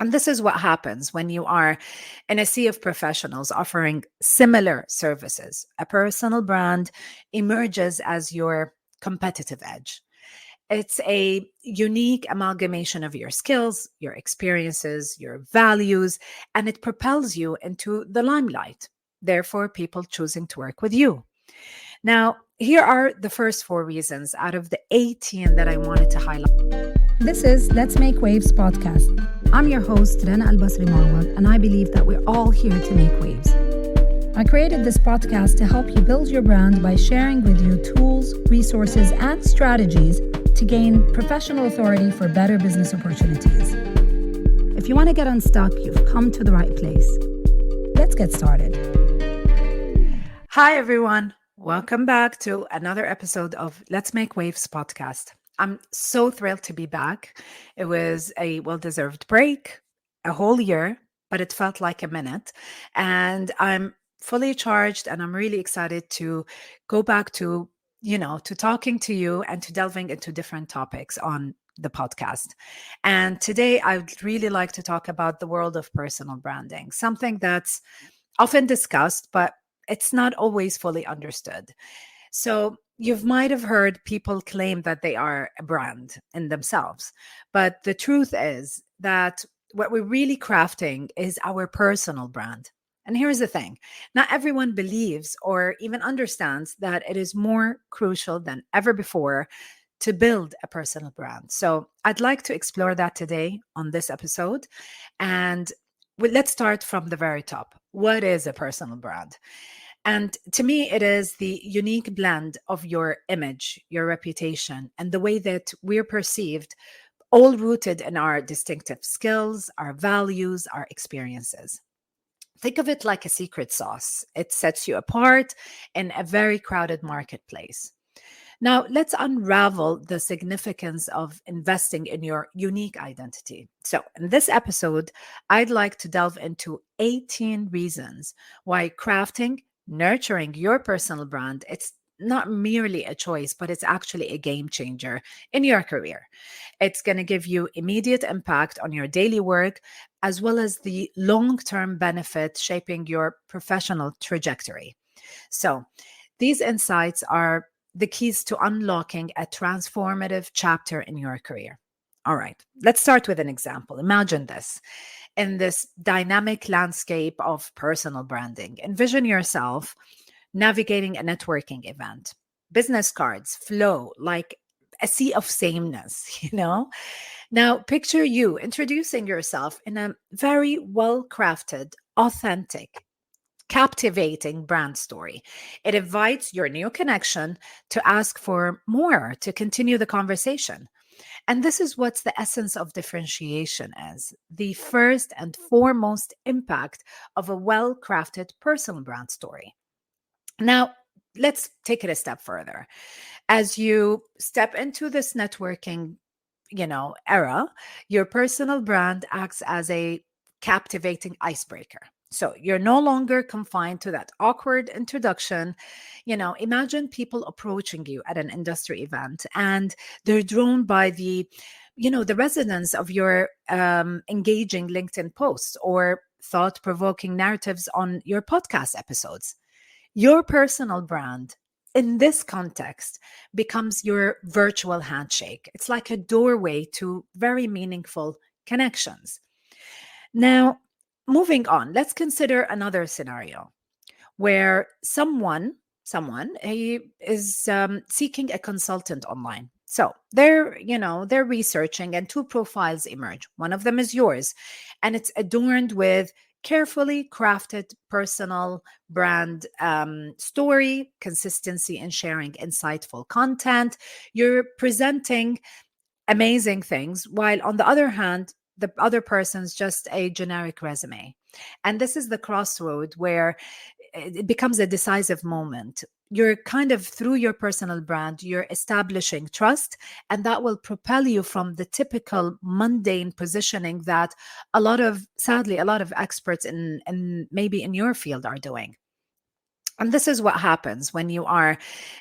And this is what happens when you are in a sea of professionals offering similar services. A personal brand emerges as your competitive edge. It's a unique amalgamation of your skills, your experiences, your values, and it propels you into the limelight. Therefore, people choosing to work with you. Now, here are the first four reasons out of the 18 that I wanted to highlight. This is Let's Make Waves podcast. I'm your host, Rana Al-Basri Marwad, and I believe that we're all here to make waves. I created this podcast to help you build your brand by sharing with you tools, resources, and strategies to gain professional authority for better business opportunities. If you want to get unstuck, you've come to the right place. Let's get started. Hi, everyone. Welcome back to another episode of Let's Make Waves podcast. I'm so thrilled to be back. It was a well-deserved break, a whole year, but it felt like a minute. And I'm fully charged and I'm really excited to go back to talking to you and to delving into different topics on the podcast. And today I'd really like to talk about the world of personal branding, something that's often discussed, but it's not always fully understood. So you might have heard people claim that they are a brand in themselves. But the truth is that what we're really crafting is our personal brand. And here's the thing, not everyone believes or even understands that it is more crucial than ever before to build a personal brand. So I'd like to explore that today on this episode. And let's start from the very top. What is a personal brand? And to me, it is the unique blend of your image, your reputation, and the way that we're perceived, all rooted in our distinctive skills, our values, our experiences. Think of it like a secret sauce. It sets you apart in a very crowded marketplace. Now, let's unravel the significance of investing in your unique identity. So, in this episode, I'd like to delve into 18 reasons why crafting, nurturing your personal brand, it's not merely a choice, but it's actually a game changer in your career. It's going to give you immediate impact on your daily work, as well as the long term benefit shaping your professional trajectory. So, these insights are the keys to unlocking a transformative chapter in your career. All right, let's start with an example. Imagine this. In this dynamic landscape of personal branding, envision yourself navigating a networking event. Business cards flow like a sea of sameness. Now, picture you introducing yourself in a very well crafted, authentic, captivating brand story. It invites your new connection to ask for more, to continue the conversation. And this is what's the essence of differentiation is the first and foremost impact of a well crafted personal brand story. Now, let's take it a step further. As you step into this networking era, your personal brand acts as a captivating icebreaker. So you're no longer confined to that awkward introduction. Imagine people approaching you at an industry event and they're drawn by the resonance of your engaging LinkedIn posts or thought-provoking narratives on your podcast episodes. Your personal brand in this context becomes your virtual handshake. It's like a doorway to very meaningful connections. Now, moving on, let's consider another scenario where someone he is seeking a consultant online. So they're researching and two profiles emerge. One of them is yours, and it's adorned with carefully crafted personal brand story, consistency in sharing insightful content. You're presenting amazing things, while on the other hand, the other person's just a generic resume. And this is the crossroad where it becomes a decisive moment. You're kind of through your personal brand, you're establishing trust, and that will propel you from the typical mundane positioning that sadly, a lot of experts in maybe in your field are doing. And this is what happens when you are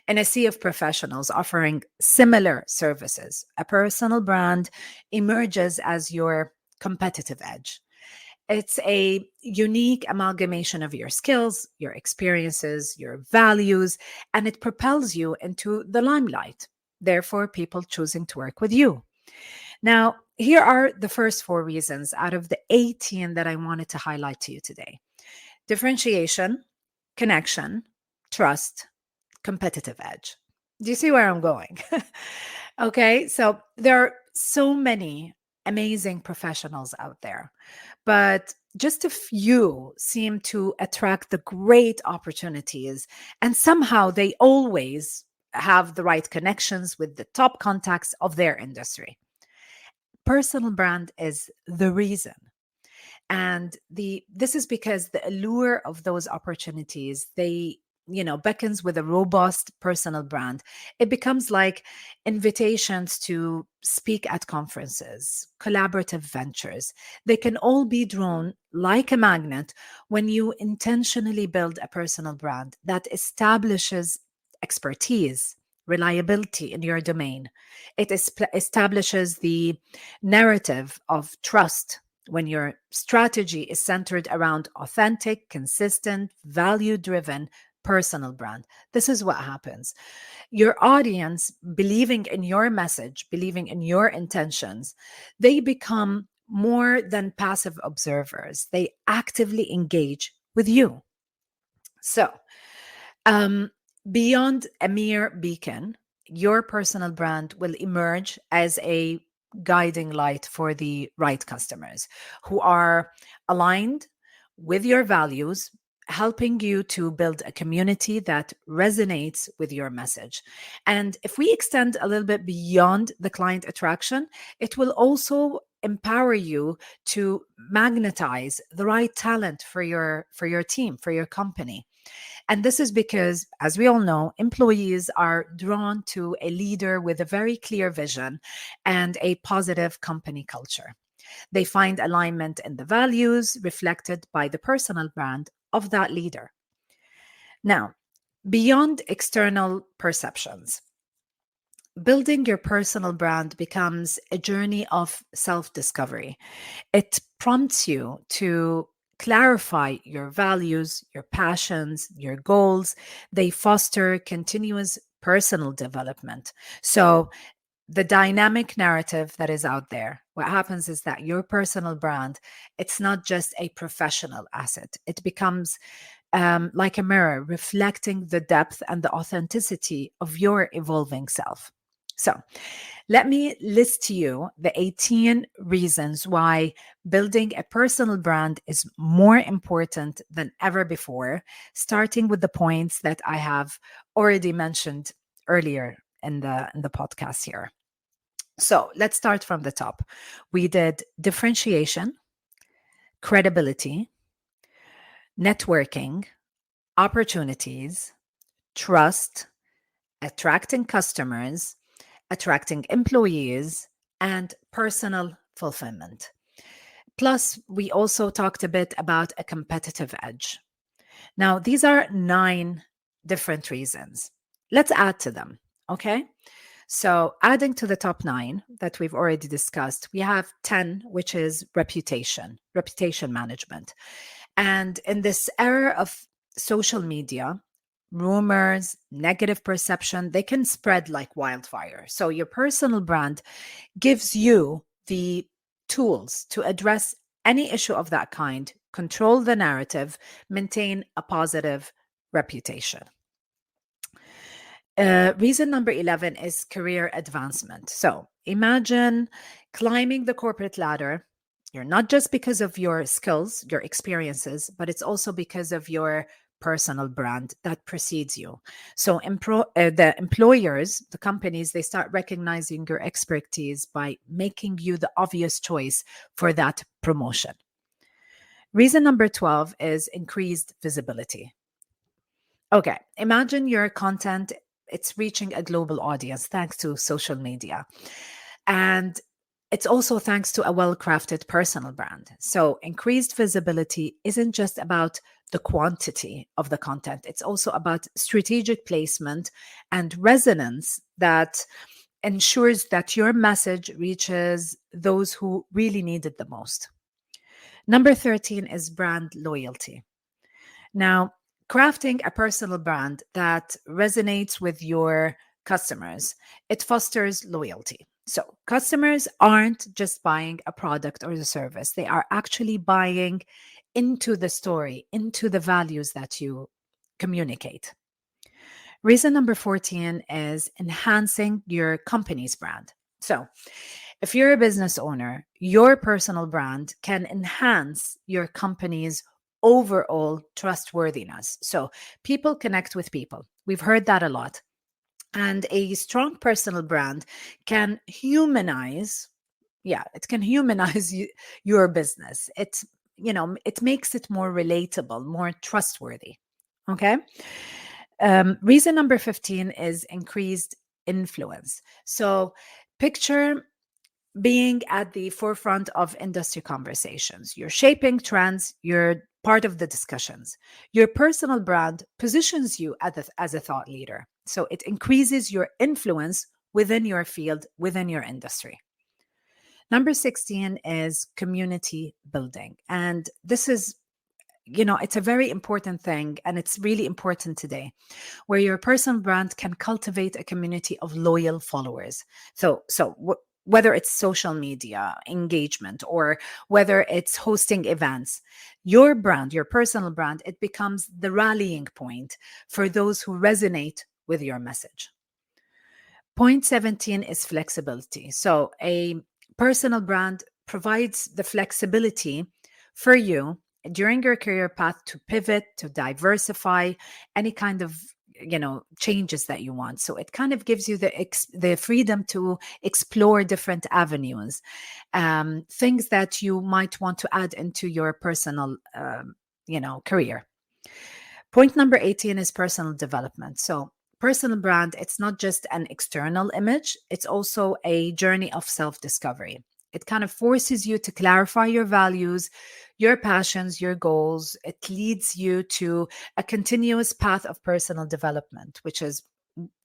in a sea of professionals offering similar services. A personal brand emerges as your competitive edge. It's a unique amalgamation of your skills, your experiences, your values, and it propels you into the limelight. Therefore, people choosing to work with you. Now, here are the first four reasons out of the 18 that I wanted to highlight to you today: differentiation, connection, trust, competitive edge. Do you see where I'm going? Okay, so there are so many amazing professionals out there, but just a few seem to attract the great opportunities, and somehow they always have the right connections with the top contacts of their industry. Personal brand is the reason. And this is because the allure of those opportunities, they beckons with a robust personal brand. It becomes like invitations to speak at conferences, collaborative ventures. They can all be drawn like a magnet when you intentionally build a personal brand that establishes expertise, reliability in your domain. It establishes the narrative of trust when your strategy is centered around authentic, consistent, value driven personal brand. This is what happens. Your audience, believing in your message, believing in your intentions, they become more than passive observers. They actively engage with you. So, um, beyond a mere beacon, your personal brand will emerge as a guiding light for the right customers who are aligned with your values, helping you to build a community that resonates with your message. And if we extend a little bit beyond the client attraction, it will also empower you to magnetize the right talent for your team, for your company. And this is because, as we all know, employees are drawn to a leader with a very clear vision and a positive company culture. They find alignment in the values reflected by the personal brand of that leader. Now, beyond external perceptions, building your personal brand becomes a journey of self discovery. It prompts you to clarify your values, your passions, your goals. They foster continuous personal development. So, the dynamic narrative that is out there, what happens is that your personal brand, it's not just a professional asset. It becomes like a mirror reflecting the depth and the authenticity of your evolving self. So, let me list to you the 18 reasons why building a personal brand is more important than ever before, starting with the points that I have already mentioned earlier in the podcast here. So, let's start from the top. We did differentiation, credibility, networking, opportunities, trust, attracting customers, attracting employees, and personal fulfillment. Plus, we also talked a bit about a competitive edge. Now, these are 9 different reasons. Let's add to them, okay? So, adding to the top 9 that we've already discussed, we have 10, which is reputation management. And in this era of social media, rumors, negative perception, they can spread like wildfire. So your personal brand gives you the tools to address any issue of that kind, control the narrative, maintain a positive reputation. Reason number 11 is career advancement. So imagine climbing the corporate ladder. You're not just because of your skills, your experiences, but it's also because of your personal brand that precedes you. So the employers, the companies, they start recognizing your expertise by making you the obvious choice for that promotion. Reason number 12 is increased visibility. Okay, imagine your content, it's reaching a global audience thanks to social media. And it's also thanks to a well-crafted personal brand. So increased visibility isn't just about the quantity of the content, it's also about strategic placement and resonance that ensures that your message reaches those who really need it the most. Number 13 is brand loyalty. Now, crafting a personal brand that resonates with your customers, it fosters loyalty. So, customers aren't just buying a product or a service, they are actually buying into the story, into the values that you communicate. Reason number 14 is enhancing your company's brand. So, if you're a business owner, your personal brand can enhance your company's overall trustworthiness. So, people connect with people. We've heard that a lot. And a strong personal brand can humanize, yeah, it can humanize your business. It makes it more relatable, more trustworthy. Okay. Reason number 15 is increased influence. So, picture being at the forefront of industry conversations. You're shaping trends, you're part of the discussions. Your personal brand positions you as a thought leader. So, it increases your influence within your field, within your industry. Number 16 is community building. And this is, it's a very important thing, and it's really important today, where your personal brand can cultivate a community of loyal followers. Whether it's social media engagement or whether it's hosting events, your brand, your personal brand, it becomes the rallying point for those who resonate with your message. Point 17 is flexibility. So, a personal brand provides the flexibility for you during your career path to pivot, to diversify any kind of changes that you want. So it kind of gives you the freedom to explore different avenues, things that you might want to add into your personal career. Point number 18 is personal development. So personal brand, it's not just an external image, it's also a journey of self-discovery. It kind of forces you to clarify your values, your passions, your goals. It leads you to a continuous path of personal development, which is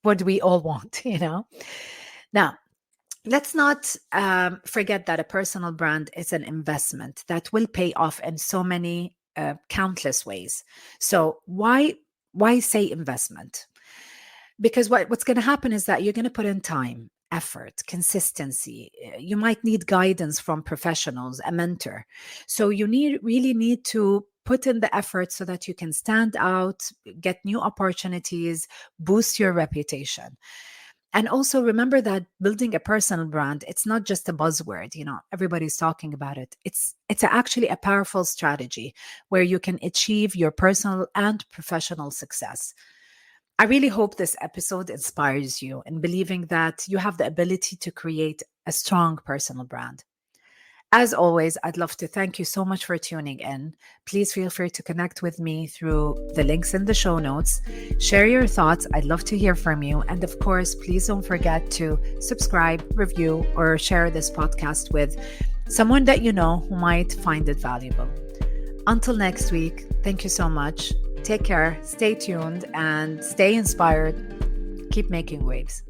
what we all want, Now, let's not forget that a personal brand is an investment that will pay off in so many countless ways. So why say investment? Because what's going to happen is that you're going to put in time, effort, consistency. You might need guidance from professionals, a mentor. So you really need to put in the effort so that you can stand out, get new opportunities, boost your reputation. And also remember that building a personal brand, it's not just a buzzword, everybody's talking about it. It's actually a powerful strategy where you can achieve your personal and professional success. I really hope this episode inspires you in believing that you have the ability to create a strong personal brand. As always, I'd love to thank you so much for tuning in. Please feel free to connect with me through the links in the show notes. Share your thoughts. I'd love to hear from you. And of course, please don't forget to subscribe, review, or share this podcast with someone that you know who might find it valuable. Until next week, thank you so much. Take care, stay tuned, and stay inspired. Keep making waves.